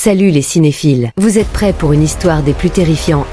Salut les cinéphiles, vous êtes prêts pour une histoire des plus terrifiants?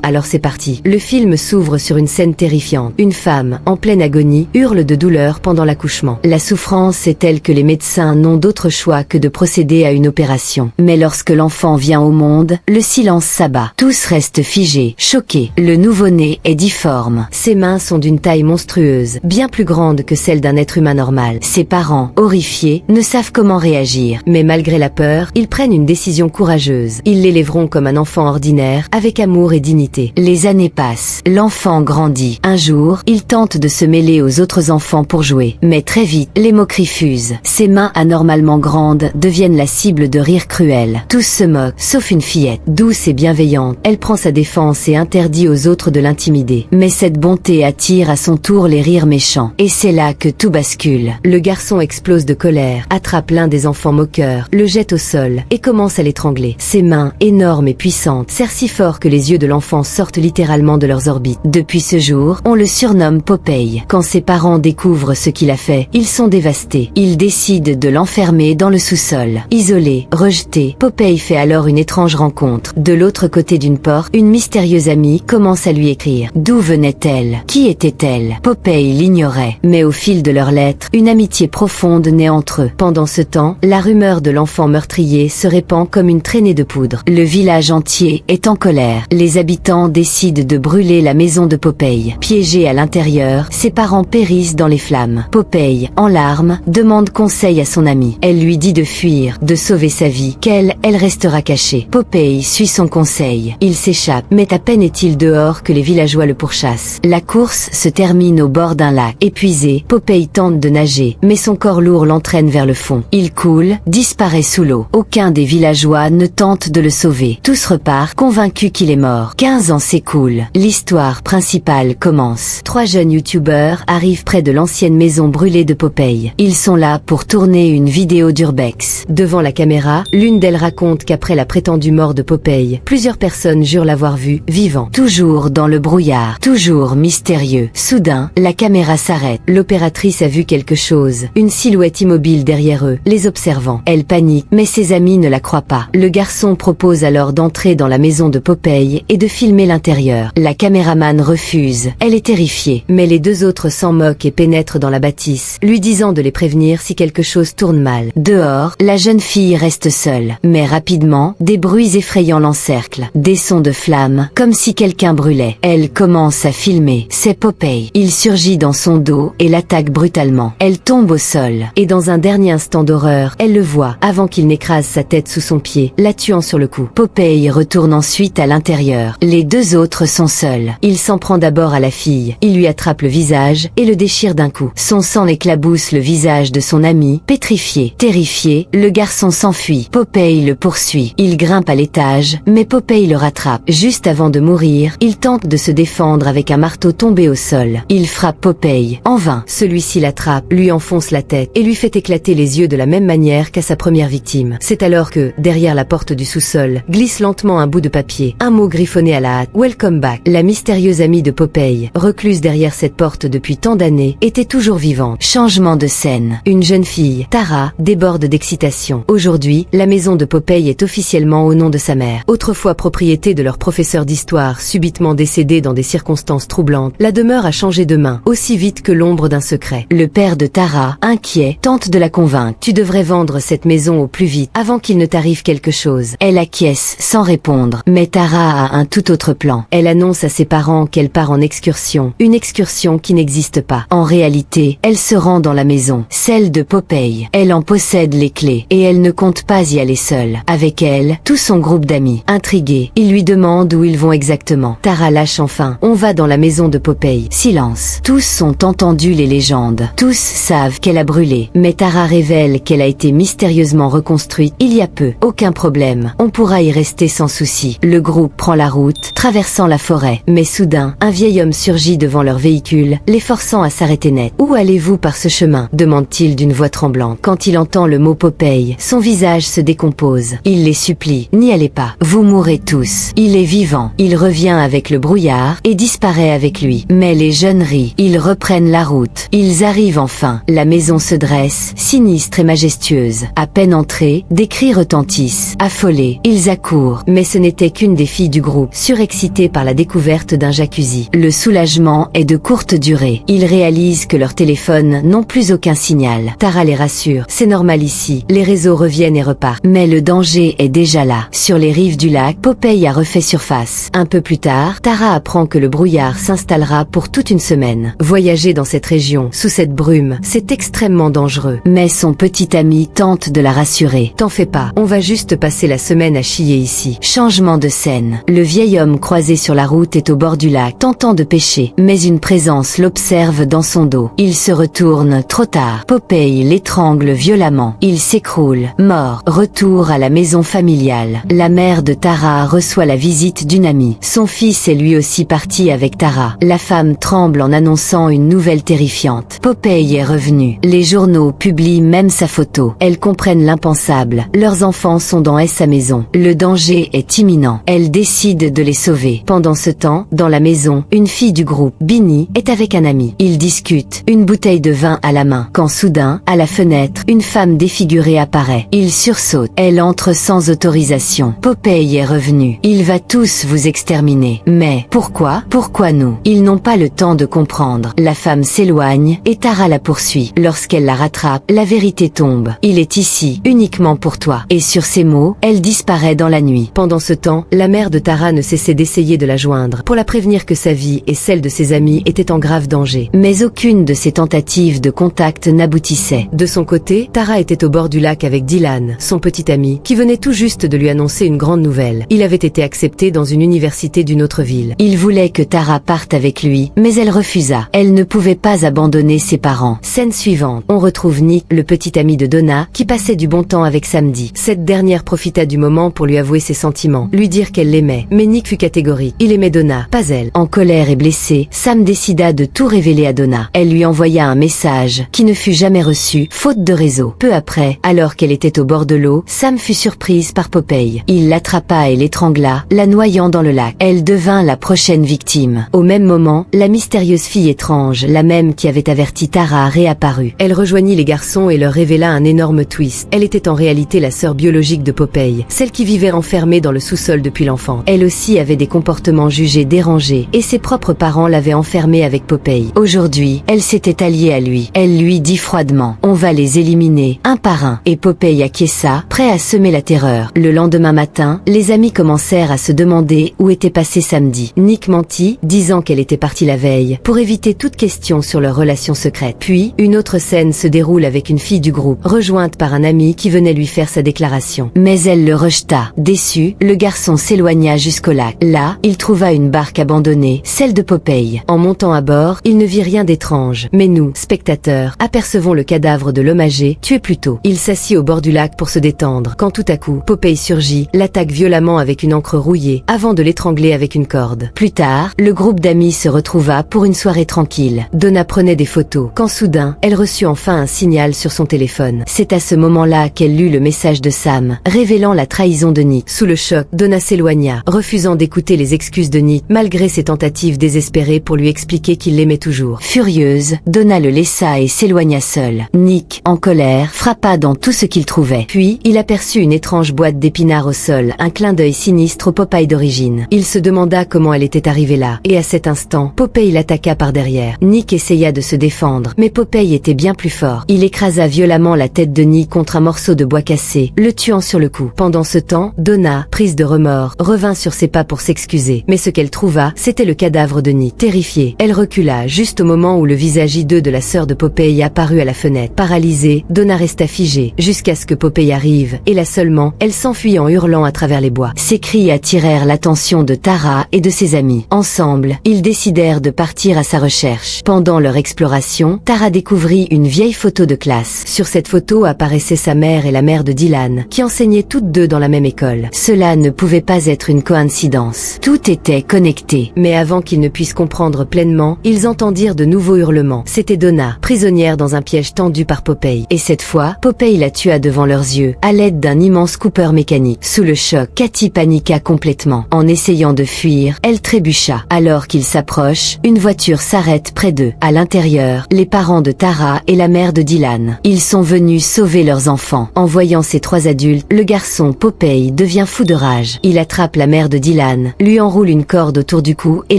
Alors c'est parti. Le film s'ouvre sur une scène terrifiante. Une femme, en pleine agonie, hurle de douleur pendant l'accouchement. La souffrance est telle que les médecins n'ont d'autre choix que de procéder à une opération. Mais lorsque l'enfant vient au monde, le silence s'abat. Tous restent figés, choqués. Le nouveau-né est difforme. Ses mains sont d'une taille monstrueuse, bien plus grande que celle d'un être humain normal. Ses parents, horrifiés, ne savent comment réagir. Mais malgré la peur, ils prennent une décision courageuse. Ils l'élèveront comme un enfant ordinaire, avec amour et dignité. Les années passent, l'enfant grandit. Un jour, il tente de se mêler aux autres enfants pour jouer. Mais très vite, les moqueries fusent. Ses mains anormalement grandes deviennent la cible de rires cruels. Tous se moquent, sauf une fillette. Douce et bienveillante, elle prend sa défense et interdit aux autres de l'intimider. Mais cette bonté attire à son tour les rires méchants. Et c'est là que tout bascule. Le garçon explose de colère, attrape l'un des enfants moqueurs, le jette au sol et commence à l'étrangler. Ses mains, énormes et puissantes, serrent si fort que les yeux de l'enfant sortent littéralement de leurs orbites. Depuis ce jour, on le surnomme Popeye. Quand ses parents découvrent ce qu'il a fait, ils sont dévastés. Ils décident de l'enfermer dans le sous-sol. Isolé, rejeté, Popeye fait alors une étrange rencontre. De l'autre côté d'une porte, une mystérieuse amie commence à lui écrire. D'où venait-elle? Qui était-elle? Popeye l'ignorait. Mais au fil de leurs lettres, une amitié profonde naît entre eux. Pendant ce temps, la rumeur de l'enfant meurtrier se répand comme une traînée de poudre. Le village entier est en colère. Les habitants décide de brûler la maison de Popeye. Piégé à l'intérieur, ses parents périssent dans les flammes. Popeye, en larmes, demande conseil à son amie. Elle lui dit de fuir, de sauver sa vie, elle restera cachée. Popeye suit son conseil. Il s'échappe, mais à peine est-il dehors que les villageois le pourchassent. La course se termine au bord d'un lac. Épuisé, Popeye tente de nager, mais son corps lourd l'entraîne vers le fond. Il coule, disparaît sous l'eau. Aucun des villageois ne tente de le sauver. Tous repartent, convaincus qu'il est mort. 15 ans s'écoulent. L'histoire principale commence. 3 jeunes youtubeurs arrivent près de l'ancienne maison brûlée de Popeye. Ils sont là pour tourner une vidéo d'urbex. Devant la caméra, l'une d'elles raconte qu'après la prétendue mort de Popeye, plusieurs personnes jurent l'avoir vu, vivant. Toujours dans le brouillard, toujours mystérieux. Soudain, la caméra s'arrête. L'opératrice a vu quelque chose. Une silhouette immobile derrière eux, les observant. Elle panique, mais ses amis ne la croient pas. Le garçon propose alors d'entrer dans la maison de Popeye et de filmer l'intérieur. La caméraman refuse. Elle est terrifiée. Mais les deux autres s'en moquent et pénètrent dans la bâtisse, lui disant de les prévenir si quelque chose tourne mal. Dehors, la jeune fille reste seule. Mais rapidement, des bruits effrayants l'encerclent. Des sons de flammes, comme si quelqu'un brûlait. Elle commence à filmer. C'est Popeye. Il surgit dans son dos et l'attaque brutalement. Elle tombe au sol. Et dans un dernier instant d'horreur, elle le voit, avant qu'il n'écrase sa tête sous son pied, la tuant sur le coup. Popeye retourne ensuite à l'intérieur. Les deux autres sont seuls. Il s'en prend d'abord à la fille. Il lui attrape le visage et le déchire d'un coup. Son sang éclabousse le visage de son ami. Pétrifié, terrifié, le garçon s'enfuit. Popeye le poursuit. Il grimpe à l'étage, mais Popeye le rattrape. Juste avant de mourir, il tente de se défendre avec un marteau tombé au sol. Il frappe Popeye. En vain. Celui-ci l'attrape, lui enfonce la tête et lui fait éclater les yeux de la même manière qu'à sa première victime. C'est alors que, derrière la porte du sous-sol, glisse lentement un bout de papier. Un mot griffonné à la hâte. Welcome back. La mystérieuse amie de Popeye, recluse derrière cette porte depuis tant d'années, était toujours vivante. Changement de scène. Une jeune fille, Tara, déborde d'excitation. Aujourd'hui, la maison de Popeye est officiellement au nom de sa mère. Autrefois propriété de leur professeur d'histoire, subitement décédé dans des circonstances troublantes, la demeure a changé de main, aussi vite que l'ombre d'un secret. Le père de Tara, inquiet, tente de la convaincre. Tu devrais vendre cette maison au plus vite, avant qu'il ne t'arrive quelque chose. Elle acquiesce, sans répondre. Mais Tara a un tout autre plan. Elle annonce à ses parents qu'elle part en excursion. Une excursion qui n'existe pas. En réalité, elle se rend dans la maison, celle de Popeye. Elle en possède les clés, et elle ne compte pas y aller seule. Avec elle, tout son groupe d'amis. Intrigués, ils lui demandent où ils vont exactement. Tara lâche enfin. On va dans la maison de Popeye. Silence. Tous ont entendu les légendes. Tous savent qu'elle a brûlé. Mais Tara révèle qu'elle a été mystérieusement reconstruite il y a peu. Aucun problème. On pourra y rester sans souci. Le groupe prend la route route, traversant la forêt. Mais soudain, un vieil homme surgit devant leur véhicule, les forçant à s'arrêter net. « Où allez-vous par ce chemin ?» demande-t-il d'une voix tremblante. Quand il entend le mot Popeye, son visage se décompose. Il les supplie, « N'y allez pas, vous mourrez tous. » Il est vivant. Il revient avec le brouillard et disparaît avec lui. Mais les jeunes rient. Ils reprennent la route. Ils arrivent enfin. La maison se dresse, sinistre et majestueuse. À peine entrés, des cris retentissent. Affolés, ils accourent. Mais ce n'était qu'une des filles du groupe, surexcitée par la découverte d'un jacuzzi. Le soulagement est de courte durée. Ils réalisent que leurs téléphones n'ont plus aucun signal. Tara les rassure. C'est normal ici. Les réseaux reviennent et repartent. Mais le danger est déjà là. Sur les rives du lac, Popeye a refait surface. Un peu plus tard, Tara apprend que le brouillard s'installera pour toute une semaine. Voyager dans cette région, sous cette brume, c'est extrêmement dangereux. Mais son petit ami tente de la rassurer. « T'en fais pas, on va juste passer la semaine à chier ici. » Changement de scène. Le vieil homme croisé sur la route est au bord du lac, tentant de pêcher. Mais une présence l'observe dans son dos. Il se retourne, trop tard. Popeye l'étrangle violemment. Il s'écroule, mort. Retour à la maison familiale. La mère de Tara reçoit la visite d'une amie. Son fils est lui aussi parti avec Tara. La femme tremble en annonçant une nouvelle terrifiante. Popeye est revenu. Les journaux publient même sa photo. Elles comprennent l'impensable. Leurs enfants sont dans sa maison. Le danger est imminent. Elle décide de les sauver. Pendant ce temps, dans la maison, une fille du groupe, Binny, est avec un ami. Ils discutent, une bouteille de vin à la main. Quand soudain, à la fenêtre, une femme défigurée apparaît. Ils sursautent. Elle entre sans autorisation. Popeye est revenu. Il va tous vous exterminer. Mais, pourquoi? Pourquoi nous? Ils n'ont pas le temps de comprendre. La femme s'éloigne, et Tara la poursuit. Lorsqu'elle la rattrape, la vérité tombe. Il est ici, uniquement pour toi. Et sur ces mots, elle disparaît dans la nuit. Pendant ce temps, la mère de Tara ne cessait d'essayer de la joindre, pour la prévenir que sa vie et celle de ses amis étaient en grave danger. Mais aucune de ses tentatives de contact n'aboutissait. De son côté, Tara était au bord du lac avec Dylan, son petit ami, qui venait tout juste de lui annoncer une grande nouvelle. Il avait été accepté dans une université d'une autre ville. Il voulait que Tara parte avec lui, mais elle refusa. Elle ne pouvait pas abandonner ses parents. Scène suivante. On retrouve Nick, le petit ami de Donna, qui passait du bon temps avec Samedi. Cette dernière profita du moment pour lui avouer ses sentiments, lui dire qu'elle l'aimait. Mais Nick fut catégorique. Il aimait Donna, pas elle. En colère et blessée, Sam décida de tout révéler à Donna. Elle lui envoya un message, qui ne fut jamais reçu, faute de réseau. Peu après, alors qu'elle était au bord de l'eau, Sam fut surprise par Popeye. Il l'attrapa et l'étrangla, la noyant dans le lac. Elle devint la prochaine victime. Au même moment, la mystérieuse fille étrange, la même qui avait averti Tara, réapparut. Elle rejoignit les garçons et leur révéla un énorme twist. Elle était en réalité la sœur biologique de Popeye, celle qui vivait enfermée dans le sous-sol depuis l'enfance. Elle aussi avait des comportements jugés dérangés, et ses propres parents l'avaient enfermée avec Popeye. Aujourd'hui, elle s'était alliée à lui. Elle lui dit froidement, « On va les éliminer, un par un. » Et Popeye acquiesça, prêt à semer la terreur. Le lendemain matin, les amis commencèrent à se demander où était passé Samedi. Nick mentit, disant qu'elle était partie la veille, pour éviter toute question sur leur relation secrète. Puis, une autre scène se déroule avec une fille du groupe, rejointe par un ami qui venait lui faire sa déclaration. Mais elle le rejeta. Déçu, le garçon s'éloigna jusqu'au lac. Là, il trouva une barque abandonnée, celle de Popeye. En montant à bord, il ne vit rien d'étrange. Mais nous, spectateurs, apercevons le cadavre de l'homme âgé, tué plus tôt. Il s'assit au bord du lac pour se détendre, quand tout à coup, Popeye surgit, l'attaque violemment avec une encre rouillée, avant de l'étrangler avec une corde. Plus tard, le groupe d'amis se retrouva pour une soirée tranquille. Donna prenait des photos, quand soudain, elle reçut enfin un signal sur son téléphone. C'est à ce moment-là qu'elle lut le message de Sam, révélant la trahison de Nick. Sous le choc, Donna s'éloigna, refusant d'écouter les excuses de Nick, malgré ses tentatives désespérées pour lui expliquer qu'il l'aimait toujours. Furieuse, Donna le laissa et s'éloigna seule. Nick, en colère, frappa dans tout ce qu'il trouvait. Puis, il aperçut une étrange boîte d'épinards au sol, un clin d'œil sinistre au Popeye d'origine. Il se demanda comment elle était arrivée là, et à cet instant, Popeye l'attaqua par derrière. Nick essaya de se défendre, mais Popeye était bien plus fort. Il écrasa violemment la tête de Nick contre un morceau de bois cassé, le tuant sur le coup. Pendant ce temps, Donna, prise de remords, revint sur ses pas pour s'excuser. Mais ce qu'elle trouva, c'était le cadavre de Nick. Terrifiée, elle recula juste au moment où le visage hideux de la sœur de Popeye apparut à la fenêtre. Paralysée, Donna resta figée, jusqu'à ce que Popeye arrive, et là seulement, elle s'enfuit en hurlant à travers les bois. Ses cris attirèrent l'attention de Tara et de ses amis. Ensemble, ils décidèrent de partir à sa recherche. Pendant leur exploration, Tara découvrit une vieille photo de classe. Sur cette photo apparaissaient sa mère et la mère de Dylan, qui enseignaient toutes deux dans la même école. Cela ne pouvait pas être une coïncidence. danse. Tout était connecté. Mais avant qu'ils ne puissent comprendre pleinement, ils entendirent de nouveaux hurlements. C'était Donna, prisonnière dans un piège tendu par Popeye. Et cette fois, Popeye la tua devant leurs yeux, à l'aide d'un immense coupeur mécanique. Sous le choc, Cathy paniqua complètement. En essayant de fuir, elle trébucha. Alors qu'ils s'approchent, une voiture s'arrête près d'eux. À l'intérieur, les parents de Tara et la mère de Dylan. Ils sont venus sauver leurs enfants. En voyant ces trois adultes, le garçon Popeye devient fou de rage. Il attrape la mère de Dylan, lui enroule une corde autour du cou et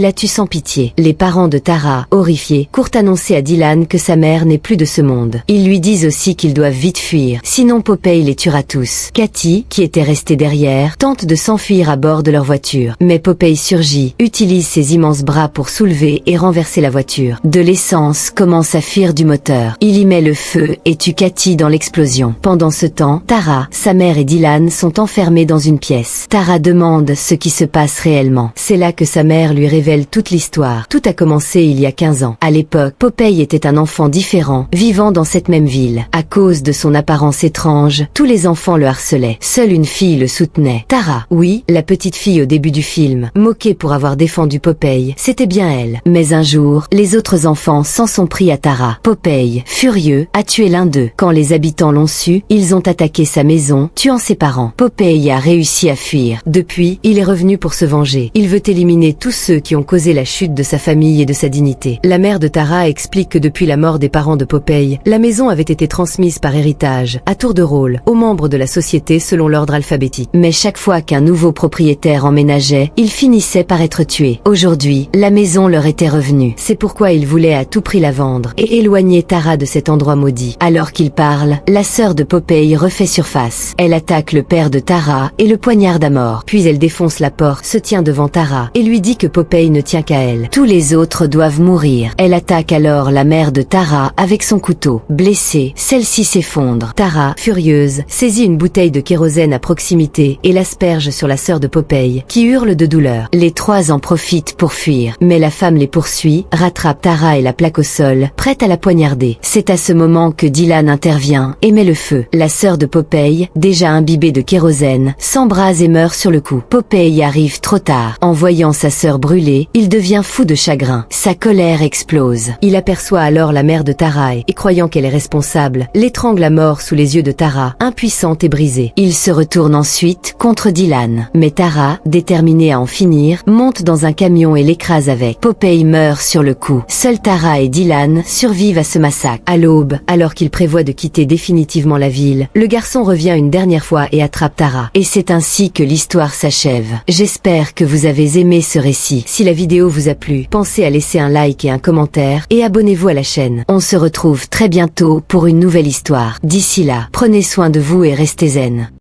la tue sans pitié. Les parents de Tara, horrifiés, courent annoncer à Dylan que sa mère n'est plus de ce monde. Ils lui disent aussi qu'ils doivent vite fuir, sinon Popeye les tuera tous. Cathy, qui était restée derrière, tente de s'enfuir à bord de leur voiture. Mais Popeye surgit, utilise ses immenses bras pour soulever et renverser la voiture. De l'essence commence à fuir du moteur. Il y met le feu et tue Cathy dans l'explosion. Pendant ce temps, Tara, sa mère et Dylan sont enfermés dans une pièce. Tara demande ce qui se passe réellement. C'est là que sa mère lui révèle toute l'histoire. Tout a commencé il y a 15 ans. À l'époque, Popeye était un enfant différent, vivant dans cette même ville. À cause de son apparence étrange, tous les enfants le harcelaient. Seule une fille le soutenait. Tara, oui, la petite fille au début du film, moquée pour avoir défendu Popeye, c'était bien elle. Mais un jour, les autres enfants s'en sont pris à Tara. Popeye, furieux, a tué l'un d'eux. Quand les habitants l'ont su, ils ont attaqué sa maison, tuant ses parents. Popeye a réussi à fuir. Depuis, il est revenu pour se venger. Il veut éliminer tous ceux qui ont causé la chute de sa famille et de sa dignité. La mère de Tara explique que depuis la mort des parents de Popeye, la maison avait été transmise par héritage, à tour de rôle, aux membres de la société selon l'ordre alphabétique. Mais chaque fois qu'un nouveau propriétaire emménageait, il finissait par être tué. Aujourd'hui, la maison leur était revenue. C'est pourquoi ils voulaient à tout prix la vendre et éloigner Tara de cet endroit maudit. Alors qu'il parle, la sœur de Popeye refait surface. Elle attaque le père de Tara et le poignarde à mort. Puis elle défonce la porte, se tient devant Tara et lui dit que Popeye ne tient qu'à elle. Tous les autres doivent mourir. Elle attaque alors la mère de Tara avec son couteau. Blessée, celle-ci s'effondre. Tara, furieuse, saisit une bouteille de kérosène à proximité et l'asperge sur la sœur de Popeye, qui hurle de douleur. Les trois en profitent pour fuir. Mais la femme les poursuit, rattrape Tara et la plaque au sol, prête à la poignarder. C'est à ce moment que Dylan intervient et met le feu. La sœur de Popeye, déjà imbibée de kérosène, s'embrase et meurt sur le coup. Popeye arrive trop tard. En voyant sa sœur brûler, il devient fou de chagrin. Sa colère explose. Il aperçoit alors la mère de Tara et croyant qu'elle est responsable, l'étrangle à mort sous les yeux de Tara, impuissante et brisée. Il se retourne ensuite contre Dylan. Mais Tara, déterminée à en finir, monte dans un camion et l'écrase avec. Popeye meurt sur le coup. Seuls Tara et Dylan survivent à ce massacre. À l'aube, alors qu'il prévoit de quitter définitivement la ville, le garçon revient une dernière fois et attrape Tara. Et c'est ainsi que l'histoire s'achève. J'espère que vous avez aimé ce récit. Si la vidéo vous a plu, pensez à laisser un like et un commentaire et abonnez-vous à la chaîne. On se retrouve très bientôt pour une nouvelle histoire. D'ici là, prenez soin de vous et restez zen.